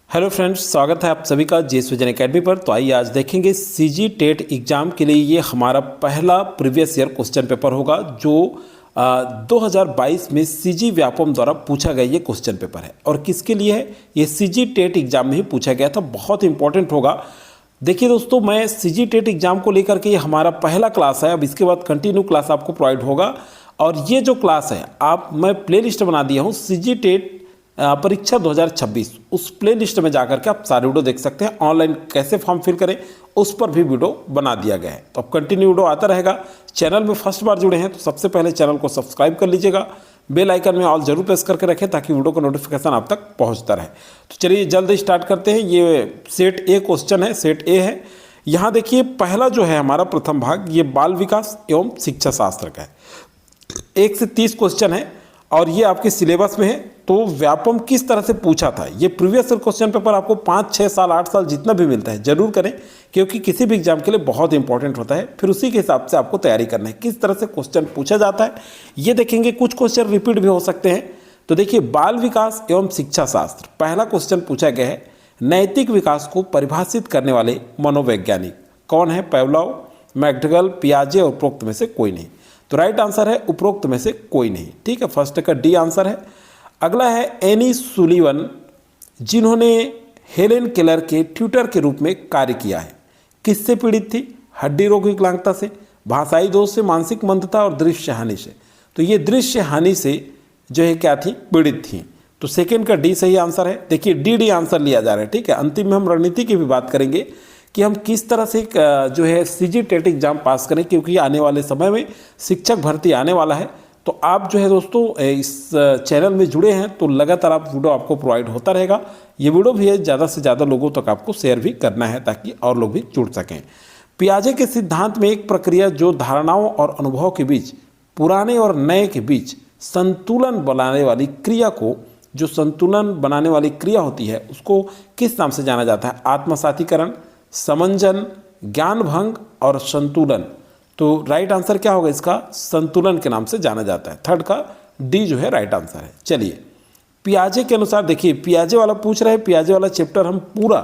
Hello friends, स्वागत है आप सभी का जेएस विजन एकेडमी पर। तो आइए आज देखेंगे सीजी टेट एग्ज़ाम के लिए ये हमारा पहला प्रीवियस ईयर क्वेश्चन पेपर होगा जो 2022 में सीजी व्यापम द्वारा पूछा गया ये क्वेश्चन पेपर है। और किसके लिए है? ये सीजी टेट एग्ज़ाम में ही पूछा गया था, बहुत इंपॉर्टेंट होगा। देखिए दोस्तों, मैं सीजी टेट एग्ज़ाम को लेकर के ये हमारा पहला क्लास है। अब इसके बाद कंटिन्यू क्लास आपको प्रोवाइड होगा। और ये जो क्लास है मैं प्ले लिस्ट बना दिया हूँ सीजी टेट परीक्षा 2026, उस प्ले लिस्ट में जाकर के आप सारे वीडियो देख सकते हैं। ऑनलाइन कैसे फॉर्म फिल करें उस पर भी वीडियो बना दिया गया है। तो अब कंटिन्यू वीडियो आता रहेगा। चैनल में फर्स्ट बार जुड़े हैं तो सबसे पहले चैनल को सब्सक्राइब कर लीजिएगा, बेल आइकन में ऑल जरूर प्रेस करके रखें ताकि वीडियो का नोटिफिकेशन आप तक पहुंचता रहे। तो चलिए जल्द स्टार्ट करते हैं। ये सेट ए क्वेश्चन है, सेट ए है। यहाँ देखिए पहला जो है हमारा प्रथम भाग ये बाल विकास एवं शिक्षा शास्त्र का है। 1 से 30 क्वेश्चन है और ये आपके सिलेबस में है। तो व्यापम किस तरह से पूछा था, ये प्रीवियस क्वेश्चन पेपर आपको 5, 6 साल, 8 साल जितना भी मिलता है जरूर करें, क्योंकि किसी भी एग्जाम के लिए बहुत इंपॉर्टेंट होता है। फिर उसी के हिसाब से आपको तैयारी करना है, किस तरह से क्वेश्चन पूछा जाता है ये देखेंगे। कुछ क्वेश्चन रिपीट भी हो सकते हैं। तो देखिए, बाल विकास एवं शिक्षा शास्त्र पहला क्वेश्चन पूछा गया है। नैतिक विकास को परिभाषित करने वाले मनोवैज्ञानिक कौन है? पेवलोव, मैकडगल, पियाजे और उपरोक्त में से कोई नहीं। तो राइट आंसर है उपरोक्त में से कोई नहीं। ठीक है, फर्स्ट का डी आंसर है। अगला है एनी सुलीवन, जिन्होंने हेलेन केलर के ट्यूटर के रूप में कार्य किया है। किससे पीड़ित थी? हड्डी रोग विकलांगता से, भाषाई दोष से, मानसिक मंदता और दृश्य हानि से। तो ये दृश्य हानि से जो है क्या थी? पीड़ित थी। तो सेकेंड का डी सही आंसर है। देखिए डी आंसर लिया जा रहा है। ठीक है, अंतिम में हम रणनीति की भी बात करेंगे कि हम किस तरह से जो है सीजी टेट एग्जाम पास करें, क्योंकि आने वाले समय में शिक्षक भर्ती आने वाला है। तो आप जो है दोस्तों इस चैनल में जुड़े हैं तो लगातार आप वीडियो आपको प्रोवाइड होता रहेगा। ये वीडियो भी है ज़्यादा से ज़्यादा लोगों तक आपको शेयर भी करना है ताकि और लोग भी जुड़ सकें। पियाजे के सिद्धांत में एक प्रक्रिया जो धारणाओं और अनुभव के बीच, पुराने और नए के बीच संतुलन बनाने वाली क्रिया को, जो संतुलन बनाने वाली क्रिया होती है उसको किस नाम से जाना जाता है? आत्मसातीकरण, समंजन, ज्ञान भंग और संतुलन। तो राइट आंसर क्या होगा इसका? संतुलन के नाम से जाना जाता है। थर्ड का डी जो है राइट आंसर है। चलिए पियाजे के अनुसार देखिए, पियाजे वाला पूछ रहे हैं, पियाजे वाला चैप्टर हम पूरा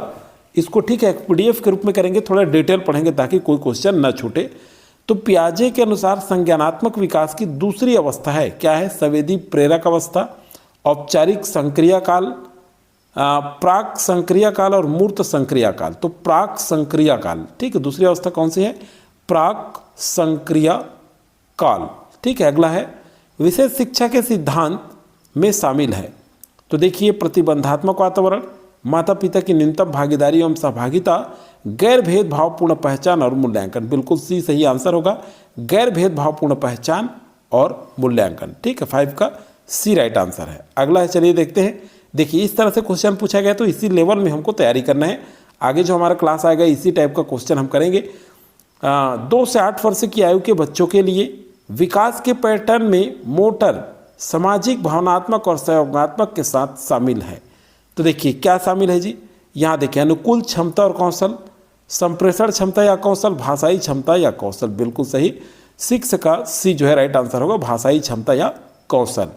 इसको ठीक है पीडीएफ के रूप में करेंगे, थोड़ा डिटेल पढ़ेंगे ताकि कोई क्वेश्चन न छूटे। तो पियाजे के अनुसार संज्ञानात्मक विकास की दूसरी अवस्था है क्या है? संवेदी प्रेरक अवस्था, औपचारिक संक्रिया काल, प्राक संक्रिया काल और मूर्त संक्रिया काल। तो प्राक संक्रिया काल, ठीक है। दूसरी अवस्था कौन सी है? प्राक संक्रिया काल। ठीक है। अगला है विशेष शिक्षा के सिद्धांत में शामिल है। तो देखिए, प्रतिबंधात्मक वातावरण, माता पिता की न्यूनतम भागीदारी एवं सहभागिता, गैर भेदभावपूर्ण पहचान और मूल्यांकन। बिल्कुल सी सही आंसर होगा, गैर भेदभावपूर्ण पहचान और मूल्यांकन। ठीक है, 5 का सी राइट आंसर है। अगला है, चलिए देखते हैं। देखिए इस तरह से क्वेश्चन पूछा गया तो इसी लेवल में हमको तैयारी करना है। आगे जो हमारा क्लास आएगा इसी टाइप का क्वेश्चन हम करेंगे। 2 से 8 वर्ष की आयु के बच्चों के लिए विकास के पैटर्न में मोटर, सामाजिक, भावनात्मक और सहयोगात्मक के साथ शामिल है। तो देखिए क्या शामिल है जी? यहाँ देखिए, अनुकूल क्षमता और कौशल, संप्रेषण क्षमता या कौशल, भाषाई क्षमता या कौशल। बिल्कुल सही, 6 का सी जो है राइट आंसर होगा, भाषाई क्षमता या कौशल।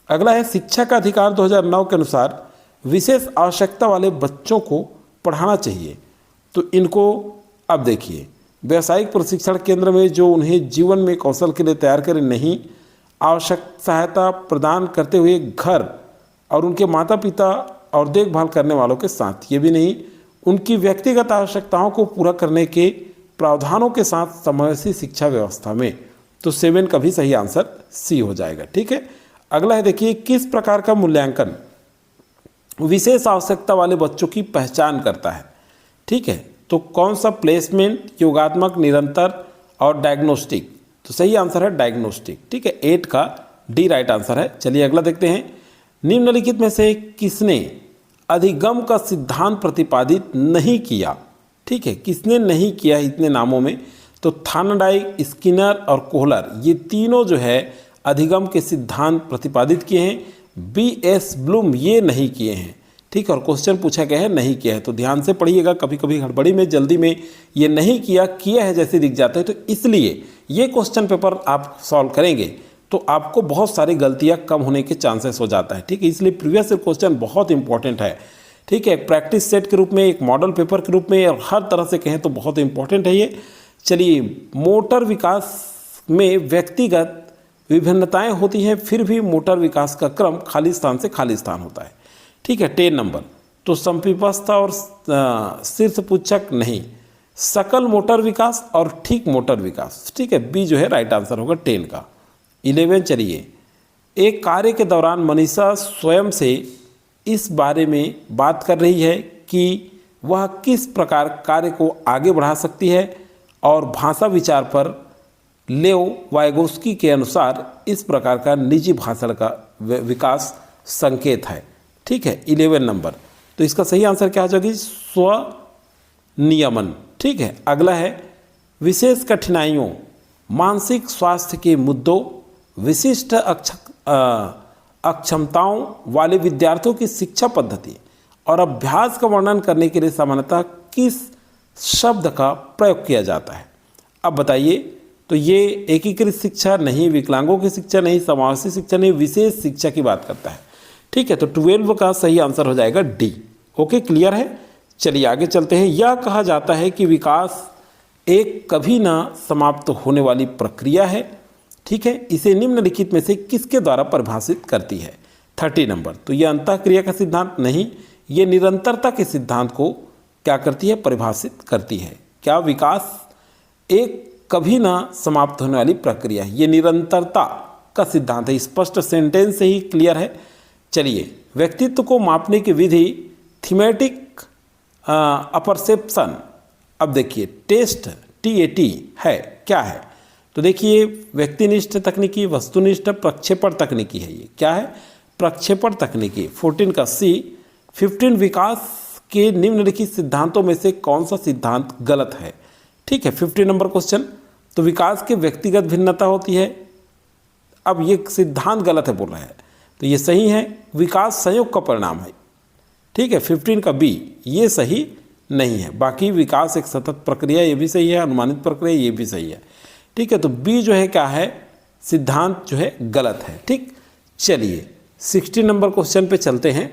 अगला है शिक्षा का अधिकार 2009 के अनुसार विशेष आवश्यकता वाले बच्चों को पढ़ाना चाहिए। तो इनको अब देखिए, व्यावसायिक प्रशिक्षण केंद्र में जो उन्हें जीवन में कौशल के लिए तैयार करें, नहीं। आवश्यक सहायता प्रदान करते हुए घर और उनके माता पिता और देखभाल करने वालों के साथ, ये भी नहीं। उनकी व्यक्तिगत आवश्यकताओं को पूरा करने के प्रावधानों के साथ समावेशी शिक्षा व्यवस्था में। तो 7 का भी सही आंसर सी हो जाएगा। ठीक है। अगला है देखिए, किस प्रकार का मूल्यांकन विशेष आवश्यकता वाले बच्चों की पहचान करता है? ठीक है, तो कौन सा? प्लेसमेंट, योगात्मक, निरंतर और डायग्नोस्टिक। तो सही आंसर है डायग्नोस्टिक। ठीक है, 8 का डी राइट आंसर है। चलिए अगला देखते हैं। निम्नलिखित में से किसने अधिगम का सिद्धांत प्रतिपादित नहीं किया? ठीक है, किसने नहीं किया इतने नामों में? तो थार्नडाइक, स्किनर और कोहलर, ये तीनों जो है अधिगम के सिद्धांत प्रतिपादित किए हैं। B.S. ब्लूम ये नहीं किए हैं। ठीक है, और क्वेश्चन पूछा गया है नहीं किया है, तो ध्यान से पढ़िएगा। कभी कभी हड़बड़ी में, जल्दी में ये नहीं किया, किया है जैसे दिख जाता है। तो इसलिए ये क्वेश्चन पेपर आप सॉल्व करेंगे तो आपको बहुत सारी गलतियां कम होने के चांसेस हो जाता है। ठीक है, इसलिए प्रीवियस क्वेश्चन बहुत इंपॉर्टेंट है। ठीक है, एक प्रैक्टिस सेट के रूप में, एक मॉडल पेपर के रूप में, और हर तरह से कहें तो बहुत इंपॉर्टेंट है ये। चलिए, मोटर विकास में व्यक्तिगत विभिन्नताएं होती हैं, फिर भी मोटर विकास का क्रम खाली स्थान से खाली स्थान होता है। ठीक है, 10 नंबर, तो संपिपस्थ और शीर्षपुच्छक नहीं, सकल मोटर विकास और ठीक मोटर विकास। ठीक है, बी जो है राइट आंसर होगा 10 का। 11, चलिए, एक कार्य के दौरान मनीषा स्वयं से इस बारे में बात कर रही है कि वह किस प्रकार कार्य को आगे बढ़ा सकती है, और भाषा विचार पर लेओ वाइगोस्की के अनुसार इस प्रकार का निजी भाषण का विकास संकेत है। ठीक है, 11 नंबर, तो इसका सही आंसर क्या हो जाएगी? स्वनियमन। ठीक है, अगला है विशेष कठिनाइयों, मानसिक स्वास्थ्य के मुद्दों, विशिष्ट अक्षमताओं वाले विद्यार्थियों की शिक्षा पद्धति और अभ्यास का वर्णन करने के लिए सामान्यतः किस शब्द का प्रयोग किया जाता है? अब बताइए, तो ये एकीकृत शिक्षा नहीं, विकलांगों की शिक्षा नहीं, समावेशी शिक्षा नहीं, विशेष शिक्षा की बात करता है। ठीक है, तो 12 का सही आंसर हो जाएगा डी। ओके, क्लियर है। चलिए आगे चलते हैं। यह कहा जाता है कि विकास एक कभी ना समाप्त होने वाली प्रक्रिया है। ठीक है, इसे निम्नलिखित में से किसके द्वारा परिभाषित करती है? 30 नंबर, तो यह अंतःक्रिया का सिद्धांत नहीं, ये निरंतरता के सिद्धांत को क्या करती है? परिभाषित करती है। क्या विकास एक कभी ना समाप्त होने वाली प्रक्रिया है, ये निरंतरता का सिद्धांत है। स्पष्ट सेंटेंस से ही क्लियर है। चलिए, व्यक्तित्व को मापने की विधि थीमेटिक अपरसेप्शन। अब देखिए, टेस्ट TAT है, क्या है? तो देखिए, व्यक्तिनिष्ठ तकनीकी, वस्तुनिष्ठ, प्रक्षेपण तकनीकी है। ये क्या है? प्रक्षेपण तकनीकी। 14 का C। 15 विकास के निम्नलिखित सिद्धांतों में से कौन सा सिद्धांत गलत है? ठीक है, 50 नंबर क्वेश्चन, तो विकास के व्यक्तिगत भिन्नता होती है। अब ये सिद्धांत गलत है बोल रहा है, तो ये सही है, विकास संयोग का परिणाम है। ठीक है, 15 का B, ये सही नहीं है। बाकी विकास एक सतत प्रक्रिया, ये भी सही है, अनुमानित प्रक्रिया, ये भी सही है। ठीक है, तो B जो है क्या है? सिद्धांत जो है गलत है। ठीक, चलिए 16 नंबर क्वेश्चन पे चलते हैं।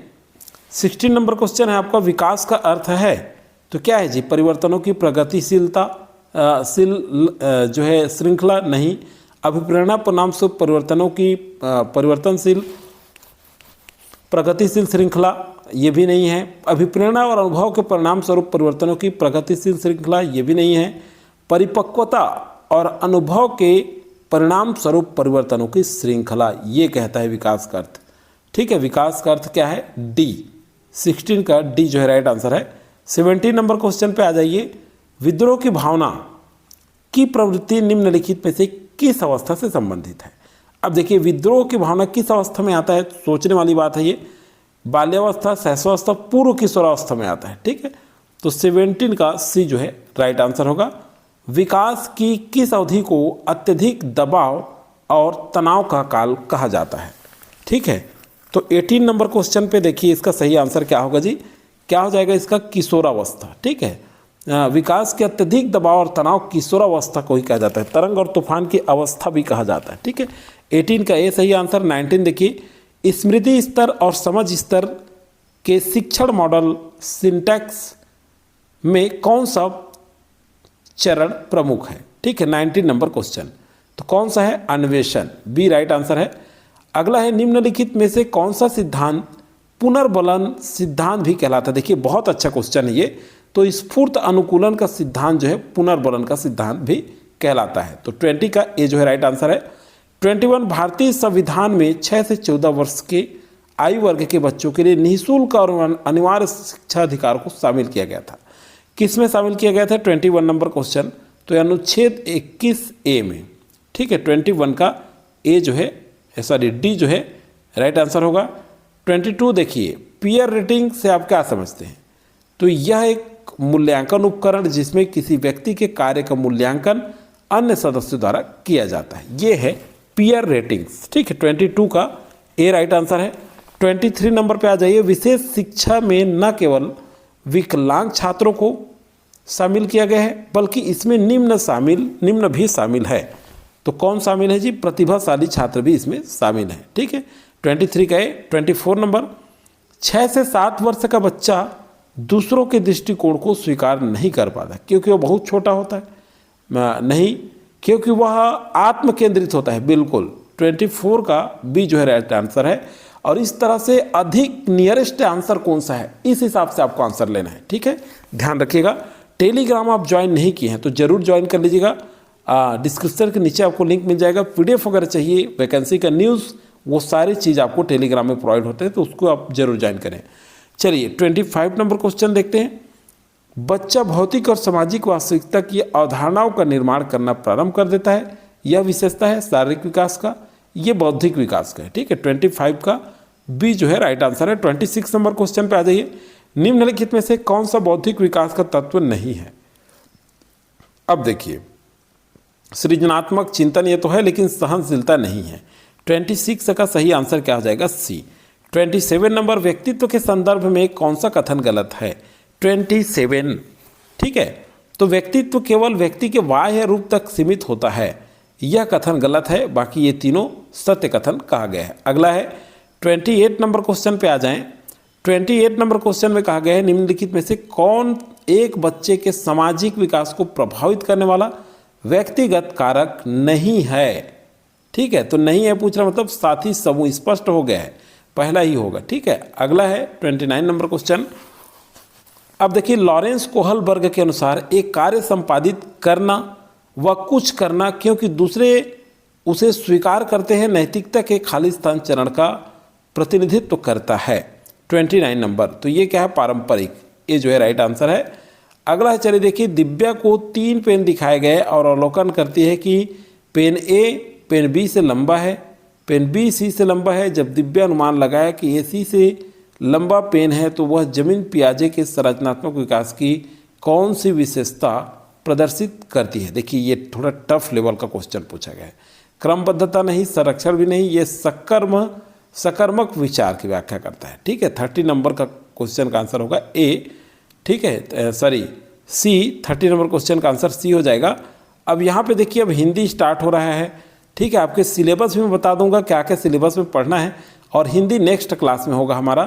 16 नंबर क्वेश्चन है आपका, विकास का अर्थ है, तो क्या है जी? परिवर्तनों की प्रगतिशीलता, जो है श्रृंखला नहीं, अभिप्रेरणा परिणाम स्वरूप परिवर्तनों की परिवर्तनशील प्रगतिशील श्रृंखला, ये भी नहीं है। अभिप्रेरणा और अनुभव के परिणाम स्वरूप परिवर्तनों की प्रगतिशील श्रृंखला, ये भी नहीं है। परिपक्वता और अनुभव के परिणाम स्वरूप परिवर्तनों की श्रृंखला, ये कहता है विकास का अर्थ। ठीक है, विकास का अर्थ क्या है? D। 16 का D जो है राइट आंसर है। 17 नंबर क्वेश्चन पे आ जाइए। विद्रोह की भावना की प्रवृत्ति निम्नलिखित में से किस अवस्था से संबंधित है? अब देखिए, विद्रोह की भावना किस अवस्था में आता है? सोचने वाली बात है ये। बाल्यावस्था, शैशवावस्था, पूर्व किशोरावस्था में आता है। ठीक है, तो 17 का C जो है राइट आंसर होगा। विकास की किस अवधि को अत्यधिक दबाव और तनाव का काल कहा जाता है? ठीक है, तो 18 नंबर क्वेश्चन पे देखिए, इसका सही आंसर क्या होगा जी? क्या हो जाएगा इसका? किशोरावस्था। ठीक है, विकास के अत्यधिक दबाव और तनाव किशोरावस्था को ही कहा जाता है। तरंग और तूफान की अवस्था भी कहा जाता है। ठीक है, 18 का ए सही आंसर। 19 देखिए, स्मृति स्तर और समझ स्तर के शिक्षण मॉडल सिंटैक्स में कौन सा चरण प्रमुख है? ठीक है, 19 नंबर क्वेश्चन, तो कौन सा है? अन्वेषण, बी राइट आंसर है। अगला है, निम्नलिखित में से कौन सा सिद्धांत पुनर्बलन सिद्धांत भी कहलाता है? देखिए, बहुत अच्छा क्वेश्चन है ये। तो स्फूर्त अनुकूलन का सिद्धांत जो है पुनर्बलन का सिद्धांत भी कहलाता है। तो 20 का ए जो है राइट आंसर है। 21, भारतीय संविधान में 6 से 14 वर्ष के आयु वर्ग के बच्चों के लिए निःशुल्क और अनिवार्य शिक्षा अधिकार को शामिल किया गया था। किस में शामिल किया गया था? 21 नंबर क्वेश्चन, तो अनुच्छेद 21A में। ठीक है, 21 का ए जो है, सॉरी D जो है राइट आंसर होगा। 22 देखिए, पीयर रेटिंग से आप क्या समझते हैं? तो यह एक मूल्यांकन उपकरण जिसमें किसी व्यक्ति के कार्य का मूल्यांकन अन्य सदस्यों द्वारा किया जाता है, ये है पीयर रेटिंग्स। ठीक है, 22 का ए राइट आंसर है। 23 नंबर पे आ जाइए। विशेष शिक्षा में न केवल विकलांग छात्रों को शामिल किया गया है, बल्कि इसमें निम्न भी शामिल है। तो कौन शामिल है जी? प्रतिभाशाली छात्र भी इसमें शामिल है। ठीक है, 23 का ए। 24 नंबर, 6 से 7 वर्ष का बच्चा दूसरों के दृष्टिकोण को स्वीकार नहीं कर पाता क्योंकि वह बहुत छोटा होता है, नहीं क्योंकि वह आत्म केंद्रित होता है। बिल्कुल 24 का बी जो है राइट आंसर है। और इस तरह से अधिक नियरेस्ट आंसर कौन सा है, इस हिसाब से आपको आंसर लेना है। ठीक है, ध्यान रखिएगा। टेलीग्राम आप ज्वाइन नहीं किए हैं तो जरूर ज्वाइन कर लीजिएगा। डिस्क्रिप्शन के नीचे आपको लिंक मिल जाएगा। PDF वगैरह चाहिए, वैकेंसी का न्यूज़, वो सारी चीज़ आपको टेलीग्राम में प्रोवाइड होते हैं, तो उसको आप जरूर ज्वाइन करें। चलिए 25 नंबर क्वेश्चन देखते हैं। बच्चा भौतिक और सामाजिक वास्तविकता की अवधारणाओं का निर्माण करना प्रारंभ कर देता है। यह विशेषता है शारीरिक विकास का, ये बौद्धिक विकास का है। ठीक है, 25 का बी जो है राइट आंसर है। 26 नंबर क्वेश्चन पे आ जाइए। निम्नलिखित में से कौन सा बौद्धिक विकास का तत्व नहीं है? अब देखिए, सृजनात्मक चिंतन ये तो है लेकिन सहनशीलता नहीं है। 26 का सही आंसर क्या हो जाएगा? सी। 27 नंबर, व्यक्तित्व के संदर्भ में कौन सा कथन गलत है? 27। ठीक है, तो व्यक्तित्व केवल व्यक्ति के बाह्य रूप तक सीमित होता है, यह कथन गलत है। बाकी ये तीनों सत्य कथन कहा गया है। अगला है 28 नंबर क्वेश्चन पे आ जाएं। 28 नंबर क्वेश्चन में कहा गया है निम्नलिखित में से कौन एक बच्चे के सामाजिक विकास को प्रभावित करने वाला व्यक्तिगत कारक नहीं है? ठीक है, तो नहीं है पूछ रहा मतलब साथी समूह, स्पष्ट हो गया है, पहला ही होगा। ठीक है, अगला है 29 नंबर क्वेश्चन। अब देखिए, लॉरेंस कोहलबर्ग के अनुसार एक कार्य संपादित करना व कुछ करना क्योंकि दूसरे उसे स्वीकार करते हैं नैतिकता के खालिस्तान चरण का प्रतिनिधित्व करता है। 29 नंबर, तो ये क्या है? पारंपरिक, ये जो है राइट आंसर है। अगला है, चलिए देखिए, दिव्या को 3 पेन दिखाए गए और अवलोकन करती है कि पेन ए पेन बी से लंबा है, पेन बी सी से लंबा है। जब दिव्या अनुमान लगाया कि ए सी से लंबा पेन है तो वह जमीन पियाजे के संरचनात्मक विकास की कौन सी विशेषता प्रदर्शित करती है? देखिए, ये थोड़ा टफ लेवल का क्वेश्चन पूछा गया है। क्रमबद्धता नहीं, संरक्षण भी नहीं, ये सकर्मक विचार की व्याख्या करता है। ठीक है, 30 नंबर का क्वेश्चन का आंसर होगा ए। ठीक है, सॉरी सी। 30 नंबर क्वेश्चन का आंसर सी हो जाएगा। अब यहाँ पे देखिए, अब हिंदी स्टार्ट हो रहा है। ठीक है, आपके सिलेबस भी मैं बता दूंगा क्या क्या सिलेबस में पढ़ना है, और हिंदी नेक्स्ट क्लास में होगा हमारा।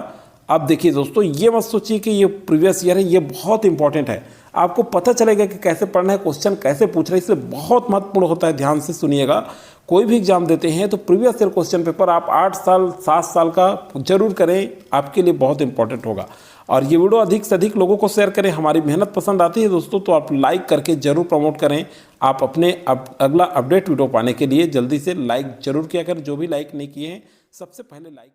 अब देखिए दोस्तों, ये मत सोचिए कि ये प्रीवियस ईयर है, ये बहुत इंपॉर्टेंट है। आपको पता चलेगा कि कैसे पढ़ना है, क्वेश्चन कैसे पूछ रहे हैं, इसलिए बहुत महत्वपूर्ण होता है। ध्यान से सुनिएगा। कोई भी एग्जाम देते हैं तो प्रीवियस ईयर क्वेश्चन पेपर आप 8 साल 7 साल का जरूर करें, आपके लिए बहुत इंपॉर्टेंट होगा। और ये वीडियो अधिक से अधिक लोगों को शेयर करें। हमारी मेहनत पसंद आती है दोस्तों तो आप लाइक करके जरूर प्रमोट करें। आप अपने अगला अपडेट वीडियो पाने के लिए जल्दी से लाइक जरूर किया करें। जो भी लाइक नहीं किए हैं सबसे पहले लाइक